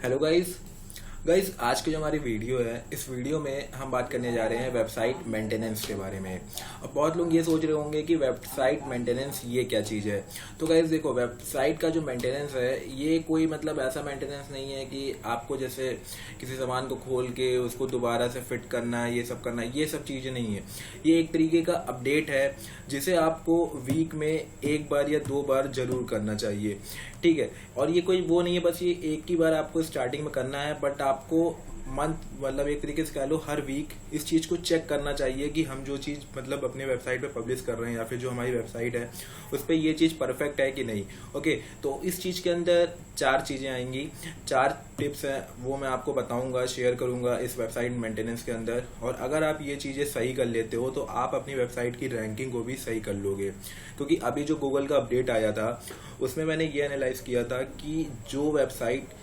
Hello guys. आज की जो हमारी वीडियो है, इस वीडियो में हम बात करने जा रहे हैं वेबसाइट मेंटेनेंस के बारे में। अब बहुत लोग ये सोच रहे होंगे कि वेबसाइट मेंटेनेंस ये क्या चीज़ है। तो गाइस देखो, वेबसाइट का जो मेंटेनेंस है ये कोई मतलब ऐसा मेंटेनेंस नहीं है कि आपको जैसे किसी सामान को खोल के उसको दोबारा से फिट करना है, ये सब करना है, ये सब चीज़ें नहीं है। ये एक तरीके का अपडेट है जिसे आपको वीक में एक बार या दो बार जरूर करना चाहिए, ठीक है। और ये कोई वो नहीं है बस ये एक ही बार आपको स्टार्टिंग में करना है, बट आपको मंथ मतलब एक तरीके से कह लो हर वीक इस चीज को चेक करना चाहिए कि हम जो चीज मतलब अपने वेबसाइट पे पब्लिश कर रहे हैं या फिर जो हमारी वेबसाइट है उस पर ये चीज परफेक्ट है कि नहीं। ओके, तो इस चीज के अंदर चार चीजें आएंगी, चार टिप्स हैं, वो मैं आपको बताऊंगा, शेयर करूंगा इस वेबसाइट मेंटेनेंस के अंदर। और अगर आप ये चीजें सही कर लेते हो तो आप अपनी वेबसाइट की रैंकिंग को भी सही कर लोगे। क्योंकि अभी जो गूगल का अपडेट आया था उसमें मैंने ये एनालाइज किया था कि जो वेबसाइट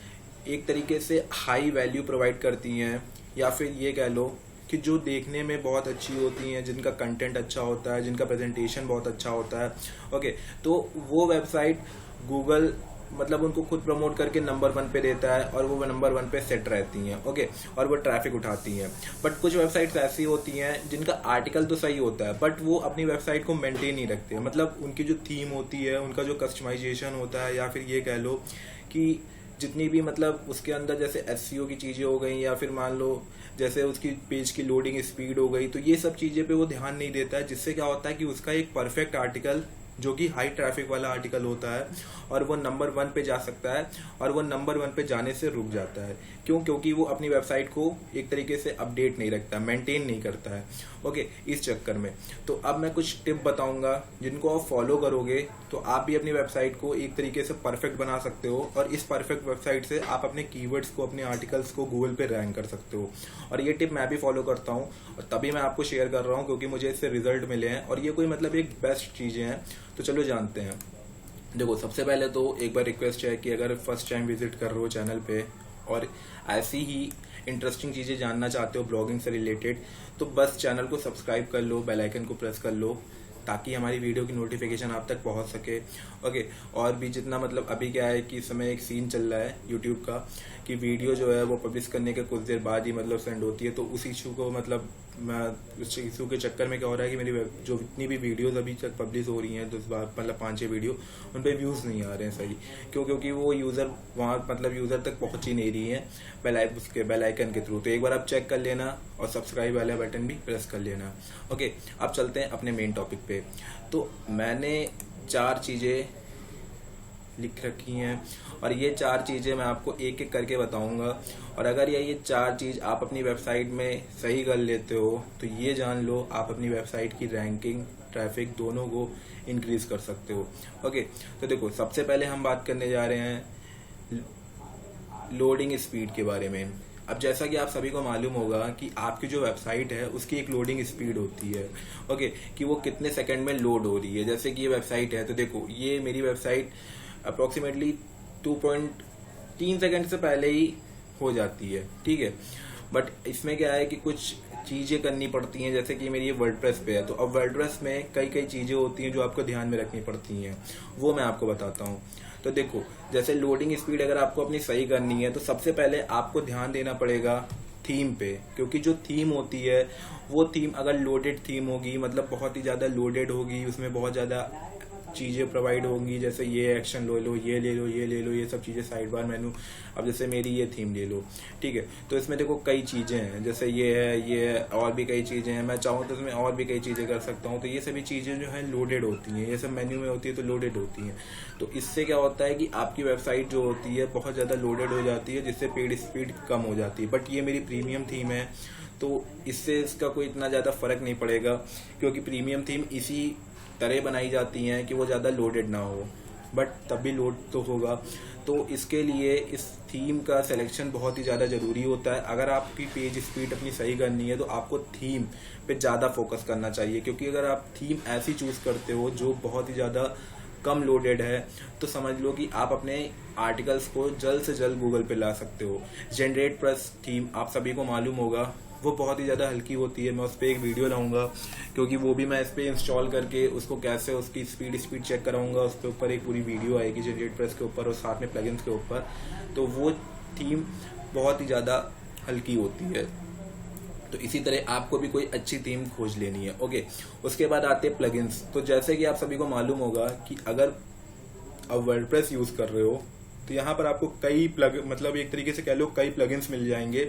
एक तरीके से हाई वैल्यू प्रोवाइड करती हैं या फिर ये कह लो कि जो देखने में बहुत अच्छी होती हैं, जिनका कंटेंट अच्छा होता है, जिनका प्रेजेंटेशन बहुत अच्छा होता है, ओके, तो वो वेबसाइट गूगल मतलब उनको खुद प्रमोट करके नंबर 1 पे देता है और वो नंबर 1 पे सेट रहती हैं, ओके, और वो ट्रैफिक उठाती हैं। बट कुछ वेबसाइट्स ऐसी होती हैं जिनका आर्टिकल तो सही होता है बट वो अपनी वेबसाइट को मेंटेन नहीं रखते। मतलब उनकी जो थीम होती है, उनका जो कस्टमाइजेशन होता है, या फिर ये कह लो कि जितनी भी मतलब उसके अंदर जैसे एसईओ की चीजें हो गई या फिर मान लो जैसे उसकी पेज की लोडिंग स्पीड हो गई, तो ये सब चीजें पे वो ध्यान नहीं देता है, जिससे क्या होता है कि उसका एक परफेक्ट आर्टिकल जो कि हाई ट्रैफिक वाला आर्टिकल होता है और वो नंबर 1 पे जा सकता है और वो नंबर 1 पे जाने से रुक जाता है। क्यों? क्योंकि वो अपनी वेबसाइट को एक तरीके से अपडेट नहीं रखता, मेंटेन नहीं करता है, ओके, इस चक्कर में। तो अब मैं कुछ टिप बताऊंगा जिनको आप फॉलो करोगे तो आप भी अपनी वेबसाइट को एक तरीके से परफेक्ट बना सकते हो और इस परफेक्ट वेबसाइट से आप अपने कीवर्ड्स को, अपने आर्टिकल्स को गूगल पे रैंक कर सकते हो। और ये टिप मैं भी फॉलो करता हूँ और तभी मैं आपको शेयर कर रहा हूँ क्योंकि मुझे इससे रिजल्ट मिले हैं और ये कोई मतलब एक बेस्ट चीजें हैं। तो चलो जानते हैं। देखो, सबसे पहले तो एक बार रिक्वेस्ट है कि अगर फर्स्ट टाइम विजिट कर रहे हो चैनल पे और ऐसी ही इंटरेस्टिंग चीजें जानना चाहते हो ब्लॉगिंग से रिलेटेड, तो बस चैनल को सब्सक्राइब कर लो, बेल आइकन को प्रेस कर लो ताकि हमारी वीडियो की नोटिफिकेशन आप तक पहुंच सके, ओके। और भी जितना मतलब अभी क्या है कि इस समय एक सीन चल रहा है यूट्यूब का कि वीडियो जो है वो पब्लिश करने के कुछ देर बाद ही मतलब सेंड होती है, तो उस इशू को मतलब मैं उस इशू के चक्कर में क्या हो रहा है कि मेरी जो जितनी भी वीडियोस अभी तक पब्लिश हो रही हैं 10 बार मतलब 5-6 वीडियो, उन पे व्यूज नहीं आ रहे हैं सही। क्यों? क्योंकि वो यूजर वहाँ मतलब यूजर तक पहुंच ही नहीं रही है बेल आइकन के थ्रू। तो एक बार आप चेक कर लेना और सब्सक्राइब वाला बटन भी प्रेस कर लेना, ओके। अब चलते हैं अपने मेन टॉपिक पे। तो मैंने 4 चीजें लिख रखी हैं और ये 4 चीजें मैं आपको एक एक करके बताऊंगा। और अगर ये 4 चीज आप अपनी वेबसाइट में सही कर लेते हो तो ये जान लो आप अपनी वेबसाइट की रैंकिंग, ट्रैफिक दोनों को इंक्रीज कर सकते हो, ओके। तो देखो, सबसे पहले हम बात करने जा रहे हैं लोडिंग स्पीड के बारे में। अब जैसा कि आप सभी को मालूम होगा कि आपकी जो वेबसाइट है उसकी एक लोडिंग स्पीड होती है, ओके, कि वो कितने सेकंड में लोड हो रही है। जैसे कि ये वेबसाइट है तो देखो, ये मेरी वेबसाइट अप्रोक्सीमेटली 2.3 सेकंड से पहले ही हो जाती है, ठीक है। बट इसमें क्या है कि कुछ चीजें करनी पड़ती हैं, जैसे कि मेरी ये वर्डप्रेस पे है, तो अब वर्डप्रेस में कई कई चीजें होती हैं जो आपको ध्यान में रखनी पड़ती हैं, वो मैं आपको बताता हूँ। तो देखो, जैसे लोडिंग स्पीड अगर आपको अपनी सही करनी है तो सबसे पहले आपको ध्यान देना पड़ेगा थीम पे। क्योंकि जो थीम होती है वो थीम अगर लोडेड थीम होगी, मतलब बहुत ही ज्यादा लोडेड होगी, उसमें बहुत ज्यादा चीजें प्रोवाइड होंगी, जैसे ये एक्शन ले लो, ये ले लो, ये ले लो, ये सब चीजें साइड बार मेनू। अब जैसे मेरी ये थीम ले लो, ठीक है, तो इसमें देखो कई चीजें हैं, जैसे ये है और भी कई चीजें हैं। मैं चाहूँ तो इसमें और भी कई चीजें कर सकता हूँ। तो ये सभी चीजें जो है लोडेड होती हैं, ये सब मेन्यू में होती है तो लोडेड होती हैं। तो इससे क्या होता है कि आपकी वेबसाइट जो होती है बहुत ज्यादा लोडेड हो जाती है, जिससे पेज स्पीड कम हो जाती है। बट ये मेरी प्रीमियम थीम है तो इससे इसका कोई इतना ज्यादा फर्क नहीं पड़ेगा, क्योंकि प्रीमियम थीम इसी तरह बनाई जाती हैं कि वो ज़्यादा लोडेड ना हो, बट तब भी लोड तो होगा। तो इसके लिए इस थीम का सिलेक्शन बहुत ही ज़्यादा ज़रूरी होता है। अगर आपकी पेज स्पीड अपनी सही करनी है तो आपको थीम पे ज़्यादा फोकस करना चाहिए, क्योंकि अगर आप थीम ऐसी चूज़ करते हो जो बहुत ही ज़्यादा कम लोडेड है तो समझ लो कि आप अपने आर्टिकल्स को जल्द से जल्द गूगल पे ला सकते हो। जनरेट प्रेस थीम आप सभी को मालूम होगा, वो बहुत ही ज़्यादा हल्की होती है। मैं उस पर एक वीडियो लाऊंगा क्योंकि वो भी मैं इस पर इंस्टॉल करके उसको कैसे उसकी स्पीड चेक कराऊंगा, उसके ऊपर एक पूरी वीडियो आएगी जनरेट प्रेस के ऊपर और साथ में प्लगइन्स के ऊपर। तो वो थीम बहुत ही ज़्यादा हल्की होती है। तो इसी तरह आपको भी कोई अच्छी थीम खोज लेनी है। ओके, उसके बाद आते हैं प्लगइन्स। तो जैसे कि आप सभी को मालूम होगा कि अगर आप वर्डप्रेस यूज कर रहे हो तो यहाँ पर आपको कई मतलब एक तरीके से कह लो कई प्लगइन्स मिल जाएंगे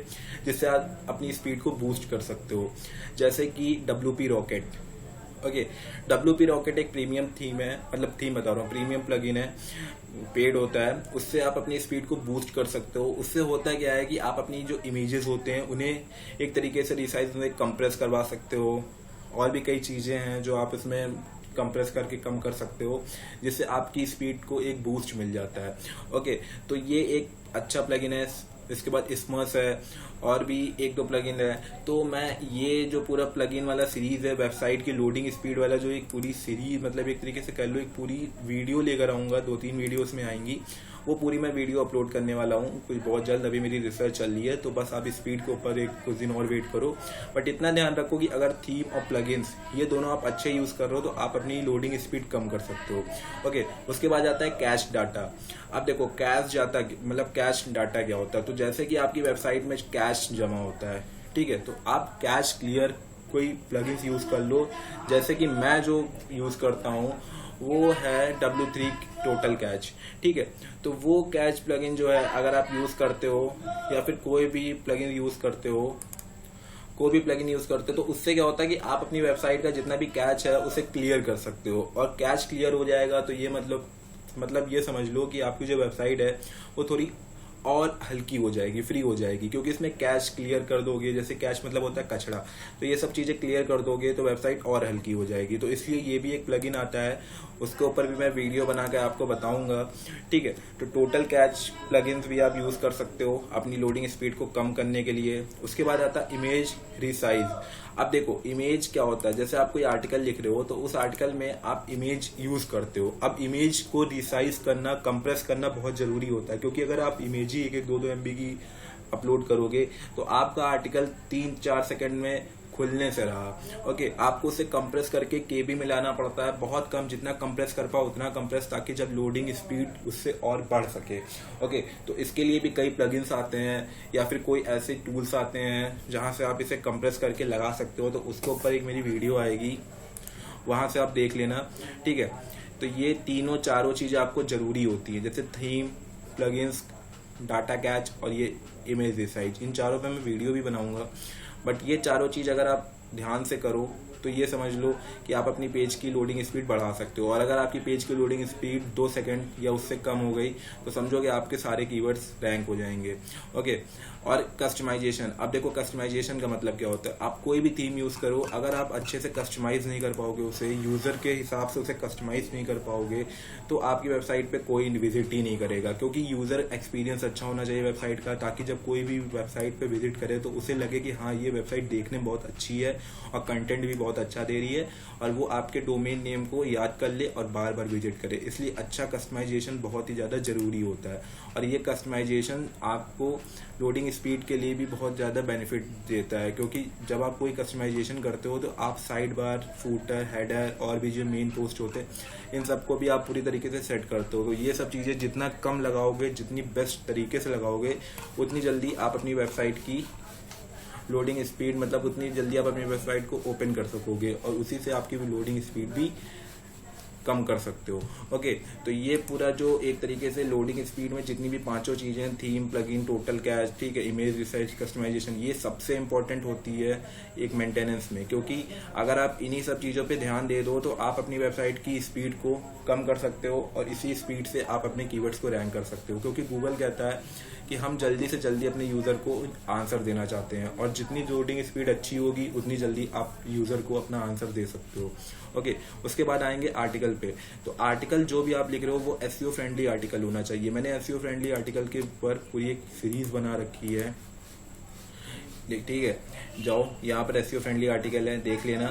जिससे आप अपनी स्पीड को बूस्ट कर सकते हो। जैसे कि WP rocket. Okay, WP rocket एक प्रीमियम थीम है, मतलब थीम बता रहा हूँ, प्रीमियम प्लगइन है, पेड होता है। उससे आप अपनी स्पीड को बूस्ट कर सकते हो। उससे होता क्या है कि आप अपनी जो इमेजेस होते हैं उन्हें एक तरीके से रिसाइज में कंप्रेस करवा सकते हो, और भी कई चीजें हैं जो आप इसमें कंप्रेस करके कम कर सकते हो, जिससे आपकी स्पीड को एक बूस्ट मिल जाता है। ओके, तो ये एक अच्छा प्लगइन है। इसके बाद स्मर्स है, और भी एक दो प्लगइन है। तो मैं ये जो पूरा प्लगइन वाला सीरीज है, वेबसाइट की लोडिंग स्पीड वाला जो एक पूरी सीरीज, मतलब एक तरीके से कह लो एक पूरी वीडियो लेकर आऊंगा, 2-3 वीडियोस में आएंगी। वो पूरी मैं वीडियो अपलोड करने वाला हूँ कुछ बहुत जल्द। अभी मेरी रिसर्च चल रही है, तो बस आप स्पीड के ऊपर एक कुछ दिन और वेट करो। बट इतना ध्यान रखो कि अगर थीम और प्लगइन्स ये दोनों आप अच्छे यूज कर रहे हो तो आप अपनी लोडिंग स्पीड कम कर सकते हो। ओके, उसके बाद आता है कैश डाटा। अब देखो कैश डाटा मतलब कैश डाटा क्या होता है। तो जैसे कि आपकी वेबसाइट में कैश जमा होता है, ठीक है, तो आप कैश क्लियर कोई प्लगइन्स यूज कर लो। जैसे कि मैं जो यूज करता हूँ वो है W3 टोटल कैच, ठीक है। तो वो कैच प्लगइन जो है अगर आप यूज करते हो या फिर कोई भी प्लगइन यूज करते हो तो उससे क्या होता है कि आप अपनी वेबसाइट का जितना भी कैच है उसे क्लियर कर सकते हो। और कैच क्लियर हो जाएगा तो ये मतलब ये समझ लो कि आपकी जो वेबसाइट है वो थोड़ी और हल्की हो जाएगी, फ्री हो जाएगी, क्योंकि इसमें कैश क्लियर कर दोगे। जैसे कैश मतलब होता है कचरा, तो ये सब चीजें क्लियर कर दोगे तो वेबसाइट और हल्की हो जाएगी। तो इसलिए ये भी एक प्लगइन आता है, उसके ऊपर भी मैं वीडियो बना के आपको बताऊंगा, ठीक है। तो टोटल कैच प्लगइन्स भी आप यूज कर सकते हो अपनी लोडिंग स्पीड को कम करने के लिए। उसके बाद आता है इमेज रिसाइज। अब देखो इमेज क्या होता है, जैसे आप कोई आर्टिकल लिख रहे हो तो उस आर्टिकल में आप इमेज यूज करते हो। अब इमेज को रिसाइज करना, कंप्रेस करना बहुत जरूरी होता है, क्योंकि अगर आप इमेज ही 1-2 MB की अपलोड करोगे तो आपका आर्टिकल 3-4 सेकंड में खुलने से रहा। ओके, आपको उसे कंप्रेस करके KB मिलाना पड़ता है, बहुत कम, जितना कंप्रेस कर पाओ उतना कंप्रेस, ताकि जब लोडिंग स्पीड उससे और बढ़ सके। ओके, तो इसके लिए भी कई प्लगइन्स आते हैं या फिर कोई ऐसे टूल्स आते हैं जहां से आप इसे कंप्रेस करके लगा सकते हो। तो उसके ऊपर एक मेरी वीडियो आएगी, वहां से आप देख लेना, ठीक है। तो ये चारों चीजें आपको जरूरी होती है, जैसे थीम, प्लगइन्स, डाटा कैच और ये इमेज रिसाइज। इन चारों पे मैं वीडियो भी बनाऊंगा। बट ये चारों चीज अगर आप ध्यान से करो तो ये समझ लो कि आप अपनी पेज की लोडिंग स्पीड बढ़ा सकते हो। और अगर आपकी पेज की लोडिंग स्पीड 2 सेकंड या उससे कम हो गई तो समझो कि आपके सारे कीवर्ड्स रैंक हो जाएंगे। ओके, और कस्टमाइजेशन। अब देखो कस्टमाइजेशन का मतलब क्या होता है। आप कोई भी थीम यूज करो, अगर आप अच्छे से कस्टमाइज नहीं कर पाओगे, उसे यूजर के हिसाब से उसे कस्टमाइज नहीं कर पाओगे, तो आपकी वेबसाइट पे कोई विजिट ही नहीं करेगा। क्योंकि यूजर एक्सपीरियंस अच्छा होना चाहिए वेबसाइट का, ताकि जब कोई भी वेबसाइट पे विजिट करे तो उसे लगे कि हाँ ये वेबसाइट देखने में बहुत अच्छी है और कंटेंट भी बहुत अच्छा दे रही है, और वो आपके डोमेन नेम को याद कर ले और बार बार विजिट करे। इसलिए अच्छा कस्टमाइजेशन बहुत ही ज्यादा जरूरी होता है। और ये कस्टमाइजेशन आपको लोडिंग स्पीड के लिए भी बहुत ज्यादा बेनिफिट देता है, क्योंकि जब आप कोई कस्टमाइजेशन करते हो तो आप साइड बार, फूटर, हेडर और भी जो मेन पोस्ट होते हैं इन सबको भी आप पूरी तरीके से सेट करते हो। तो ये सब चीजें जितना कम लगाओगे, जितनी बेस्ट तरीके से लगाओगे, उतनी जल्दी आप अपनी वेबसाइट की लोडिंग स्पीड, मतलब उतनी जल्दी आप अपनी वेबसाइट को ओपन कर सकोगे और उसी से आपकी लोडिंग स्पीड भी कम कर सकते हो। ओके, तो ये पूरा जो एक तरीके से लोडिंग स्पीड में जितनी भी पांचों चीजें, थीम, प्लगइन, टोटल कैच, ठीक है, इमेज रिसाइज, कस्टमाइजेशन, ये सबसे इंपॉर्टेंट होती है एक मेंटेनेंस में। क्योंकि अगर आप इन्हीं सब चीजों पे ध्यान दे दो तो आप अपनी वेबसाइट की स्पीड को कम कर सकते हो और इसी स्पीड से आप अपने कीवर्ड्स को रैंक कर सकते हो। क्योंकि गूगल कहता है कि हम जल्दी से जल्दी अपने यूजर को आंसर देना चाहते हैं, और जितनी लोडिंग स्पीड अच्छी होगी उतनी जल्दी आप यूजर को अपना आंसर दे सकते हो। ओके, उसके बाद आएंगे आर्टिकल पे। तो आर्टिकल जो भी आप लिख रहे हो वो एसईओ फ्रेंडली आर्टिकल होना चाहिए। मैंने एसईओ फ्रेंडली आर्टिकल के ऊपर पूरी एक सीरीज बना रखी है, ठीक है, जाओ यहाँ पर एसईओ फ्रेंडली आर्टिकल है, देख लेना।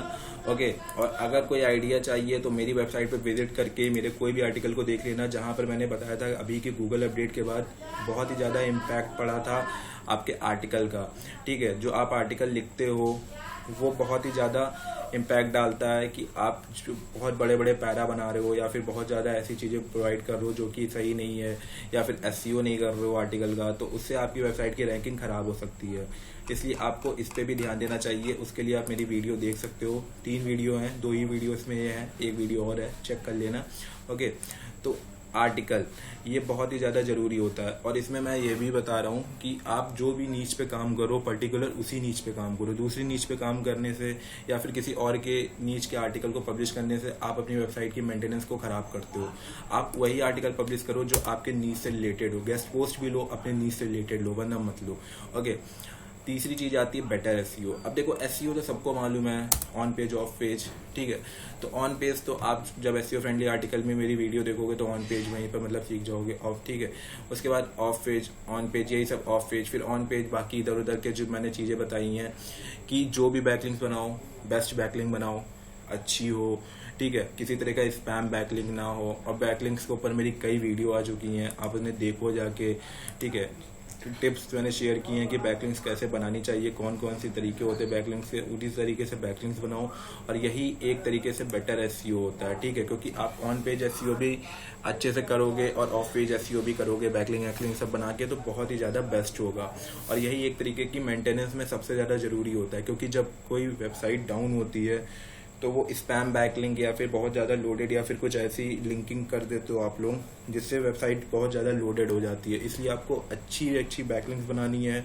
ओके, और अगर कोई आइडिया चाहिए तो मेरी वेबसाइट पे विजिट करके मेरे कोई भी आर्टिकल को देख लेना, जहां पर मैंने बताया था अभी की गूगल अपडेट के बाद बहुत ही ज्यादा इम्पैक्ट पड़ा था आपके आर्टिकल का। ठीक है, जो आप आर्टिकल लिखते हो वो बहुत ही ज़्यादा इम्पैक्ट डालता है कि आप जो बहुत बड़े बड़े पैरा बना रहे हो या फिर बहुत ज़्यादा ऐसी चीज़ें प्रोवाइड कर रहे हो जो कि सही नहीं है, या फिर एसईओ नहीं कर रहे हो आर्टिकल का, तो उससे आपकी वेबसाइट की रैंकिंग ख़राब हो सकती है। इसलिए आपको इस पर भी ध्यान देना चाहिए। उसके लिए आप मेरी वीडियो देख सकते हो, 3 वीडियो हैं, 2 ही वीडियो इसमें ये है, एक वीडियो और है, चेक कर लेना। ओके, तो आर्टिकल ये बहुत ही ज़्यादा ज़रूरी होता है। और इसमें मैं ये भी बता रहा हूँ कि आप जो भी नीच पे काम करो, पर्टिकुलर उसी नीच पे काम करो। दूसरी नीच पे काम करने से या फिर किसी और के नीच के आर्टिकल को पब्लिश करने से आप अपनी वेबसाइट की मेंटेनेंस को ख़राब करते हो। आप वही आर्टिकल पब्लिश करो जो आपके नीच से रिलेटेड हो। गेस्ट पोस्ट भी लो, अपने नीच से रिलेटेड लो, वरना मत लो। ओके, तीसरी चीज़ आती है बेटर एसईओ। अब देखो एसईओ तो सबको मालूम है, ऑन पेज ऑफ पेज, ठीक है। तो ऑन पेज तो आप जब एसईओ फ्रेंडली आर्टिकल में मेरी वीडियो देखोगे तो ऑन पेज वहीं पर मतलब सीख जाओगे, ऑफ, ठीक है। उसके बाद ऑफ पेज, ऑन पेज, यही सब ऑफ पेज, फिर ऑन पेज बाकी इधर उधर के जो मैंने चीज़ें बताई हैं कि जो भी बैकलिंक्स बनाओ, बेस्ट बैकलिंक बनाओ, अच्छी हो, ठीक है, किसी तरह का स्पैम बैकलिंक ना हो। और बैकलिंक्स के ऊपर मेरी कई वीडियो आ चुकी हैं, आप उन्हें देखो जाके, ठीक है। टिप्स मैंने शेयर किए हैं कि बैकलिंक्स कैसे बनानी चाहिए, कौन कौन से तरीके होते हैं बैकलिंक्स के, उसी तरीके से बैकलिंक्स बनाओ। और यही एक तरीके से बेटर एसईओ होता है, ठीक है। क्योंकि आप ऑन पेज एसईओ भी अच्छे से करोगे और ऑफ पेज एसईओ भी करोगे, बैकलिंक वैकलिंक सब बना के, तो बहुत ही ज़्यादा बेस्ट होगा। और यही एक तरीके की मेंटेनेंस में सबसे ज़्यादा ज़रूरी होता है। क्योंकि जब कोई वेबसाइट डाउन होती है तो वो स्पैम बैकलिंक या फिर बहुत ज़्यादा लोडेड या फिर कुछ ऐसी लिंकिंग कर देते हो आप लोग, जिससे वेबसाइट बहुत ज़्यादा लोडेड हो जाती है। इसलिए आपको अच्छी बैकलिंक्स बनानी है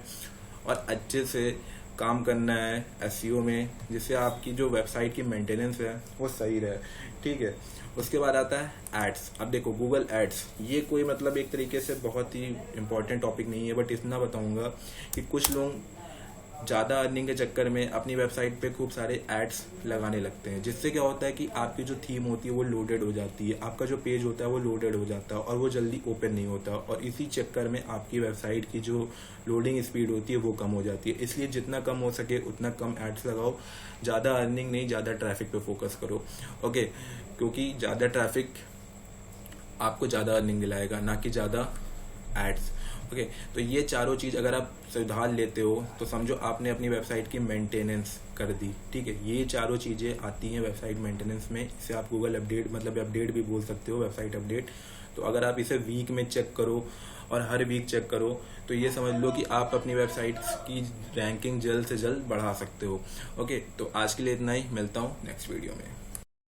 और अच्छे से काम करना है एसईओ में, जिससे आपकी जो वेबसाइट की मेंटेनेंस है वो सही रहे, ठीक है। उसके बाद आता है एड्स। अब देखो गूगल एड्स, ये कोई मतलब एक तरीके से बहुत ही इंपॉर्टेंट टॉपिक नहीं है, बट इतना बताऊंगा कि कुछ लोग ज़्यादा अर्निंग के चक्कर में अपनी वेबसाइट पे खूब सारे एड्स लगाने लगते हैं, जिससे क्या होता है कि आपकी जो थीम होती है वो लोडेड हो जाती है, आपका जो पेज होता है वो लोडेड हो जाता है और वो जल्दी ओपन नहीं होता। और इसी चक्कर में आपकी वेबसाइट की जो लोडिंग स्पीड होती है वो कम हो जाती है। इसलिए जितना कम हो सके उतना कम एड्स लगाओ, ज़्यादा अर्निंग नहीं, ज़्यादा ट्रैफिक पे फोकस करो, ओके। क्योंकि ज़्यादा ट्रैफिक आपको ज़्यादा अर्निंग दिलाएगा, ना कि ज़्यादा एड्स, ओके। तो ये चारों चीज़ अगर आप सुधार लेते हो तो समझो आपने अपनी वेबसाइट की मेंटेनेंस कर दी, ठीक है। ये चारों चीज़ें आती हैं वेबसाइट मेंटेनेंस में। इसे आप गूगल अपडेट मतलब अपडेट भी बोल सकते हो, वेबसाइट अपडेट। तो अगर आप इसे वीक में चेक करो और हर वीक चेक करो तो ये समझ लो कि आप अपनी वेबसाइट की रैंकिंग जल्द से जल्द बढ़ा सकते हो, ओके। तो आज के लिए इतना ही, मिलता हूँ नेक्स्ट वीडियो में।